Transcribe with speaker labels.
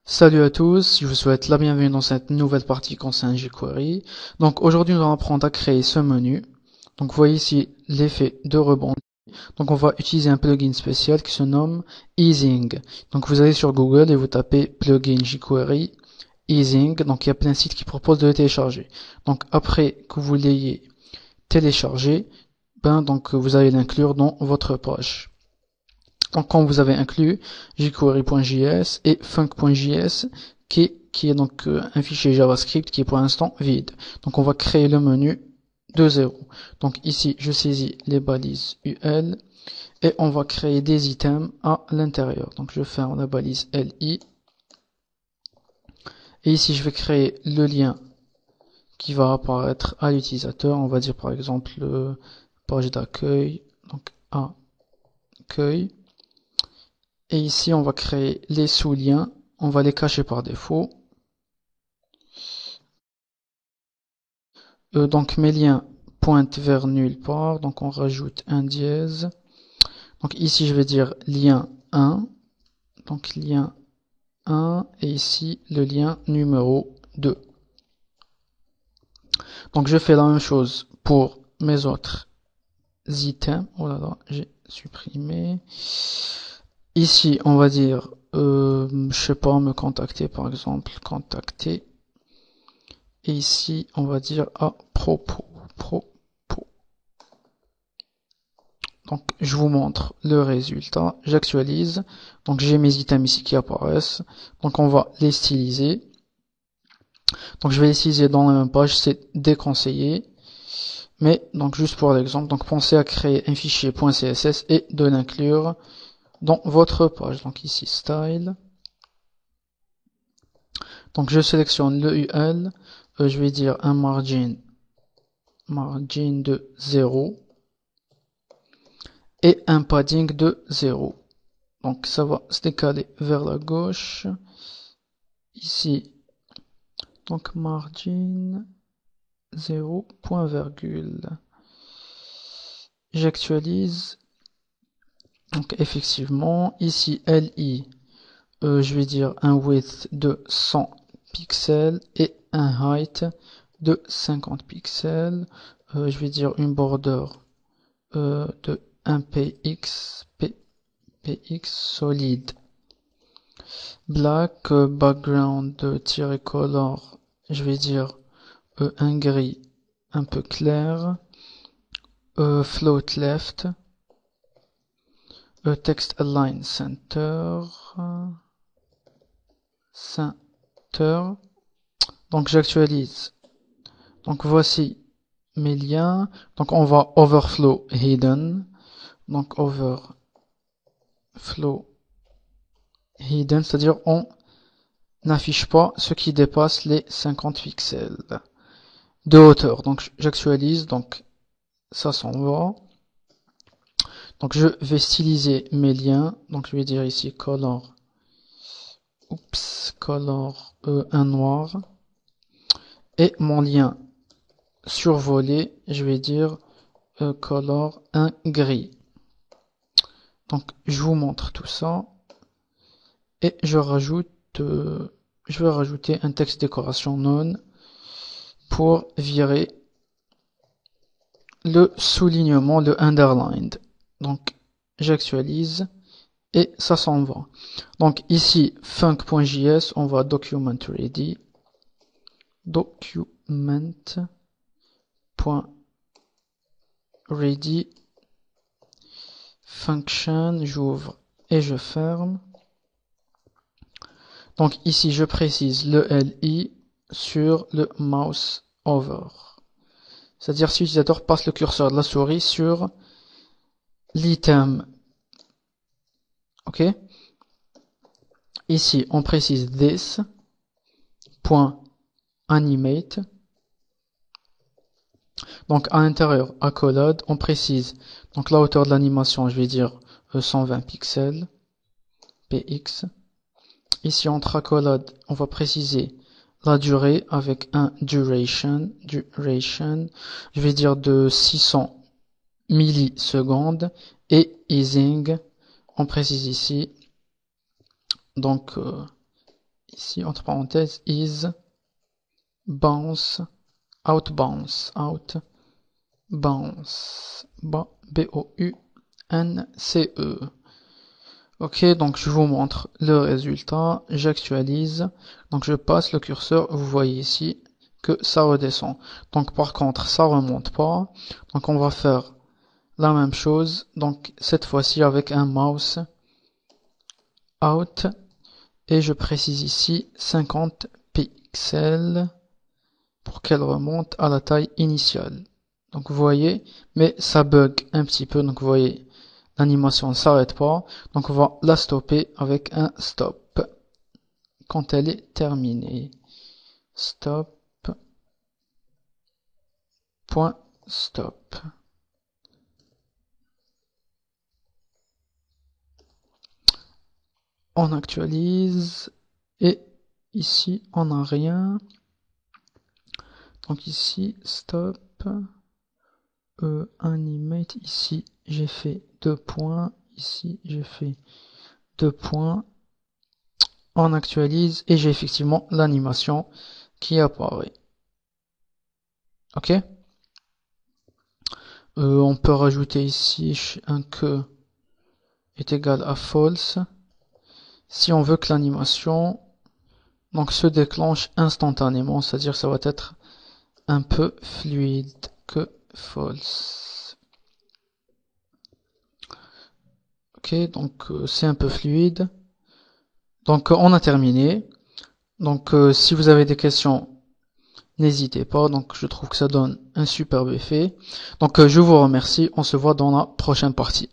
Speaker 1: Salut à tous, je vous souhaite la bienvenue dans cette nouvelle partie concernant jQuery. Donc aujourd'hui nous allons apprendre à créer ce menu. Donc vous voyez ici l'effet de rebond. Donc on va utiliser un plugin spécial qui se nomme Easing. Donc vous allez sur Google et vous tapez plugin jQuery Easing. Donc il y a plein de sites qui proposent de le télécharger. Donc après que vous l'ayez téléchargé, donc vous allez l'inclure dans votre page. Donc quand vous avez inclus jQuery.js et func.js qui est donc un fichier JavaScript qui est pour l'instant vide. Donc on va créer le menu de zéro. Donc ici je saisis les balises UL et on va créer des items à l'intérieur. Donc je ferme la balise LI et ici je vais créer le lien qui va apparaître à l'utilisateur. On va dire par exemple page d'accueil, donc accueil. Et ici, on va créer les sous-liens. On va les cacher par défaut. Donc, mes liens pointent vers nulle part. Donc, on rajoute un dièse. Donc, ici, je vais dire lien 1. Donc, lien 1. Et ici, le lien numéro 2. Donc, je fais la même chose pour mes autres items. Oh là là, j'ai supprimé. Ici, on va dire, je sais pas, me contacter par exemple, contacter. Et ici, on va dire à propos. Donc, je vous montre le résultat. J'actualise. Donc, j'ai mes items ici qui apparaissent. Donc, on va les styliser. Donc, je vais les styliser dans la même page. C'est déconseillé. Mais, donc, juste pour l'exemple, donc, pensez à créer un fichier .css et de l'inclure dans votre page. Donc, ici, style. Donc, je sélectionne le UL. Je vais dire un margin de 0 et un padding de 0. Donc ça va se décaler vers la gauche. Ici, donc margin 0, point virgule. J'actualise. Donc effectivement, ici LI, je vais dire un width de 100 pixels et un height de 50 pixels. Je vais dire une border de 1 px solide. Black, background color, je vais dire un gris un peu clair. Float left. Text align center. Donc j'actualise. Donc voici mes liens. Donc on va overflow hidden. Donc overflow hidden, c'est-à-dire on n'affiche pas ce qui dépasse les 50 pixels de hauteur. Donc j'actualise, donc ça s'en va. Donc je vais styliser mes liens. Donc je vais dire ici color, color un noir. Et mon lien survolé, je vais dire color un gris. Donc je vous montre tout ça. Et je vais rajouter un texte décoration none pour virer le soulignement, le underlined. Donc j'actualise et ça s'en va. Donc ici func.js, on va document ready, document.ready function, j'ouvre et je ferme. Donc ici je précise le LI sur le mouse over. C'est-à-dire si l'utilisateur passe le curseur de la souris sur l'item. Ok. Ici on précise this point animate. Donc à l'intérieur accolade on précise donc la hauteur de l'animation, je vais dire 120 pixels px. Ici entre accolade on va préciser la durée avec un duration, je vais dire de 600 millisecondes et easing, on précise ici, donc ici entre parenthèses is bounce out bounce out bounce B-O-U-N-C-E. Ok, donc je vous montre le résultat, j'actualise, donc je passe le curseur, vous voyez ici que ça redescend. Donc par contre ça remonte pas, donc on va faire la même chose, donc cette fois-ci avec un mouse out, et je précise ici 50 pixels pour qu'elle remonte à la taille initiale. Donc vous voyez, mais ça bug un petit peu, donc vous voyez, l'animation ne s'arrête pas, donc on va la stopper avec un stop quand elle est terminée. Stop, point stop. On actualise, et ici on n'a rien. Donc ici, stop, animate, ici j'ai fait 2 points, ici j'ai fait 2 points. On actualise et j'ai effectivement l'animation qui apparaît. Ok. On peut rajouter ici un que est égal à false si on veut que l'animation donc se déclenche instantanément, c'est-à-dire ça va être un peu fluide, que false. Ok, donc c'est un peu fluide. Donc on a terminé. Donc si vous avez des questions, n'hésitez pas. Donc je trouve que ça donne un superbe effet. Donc je vous remercie. On se voit dans la prochaine partie.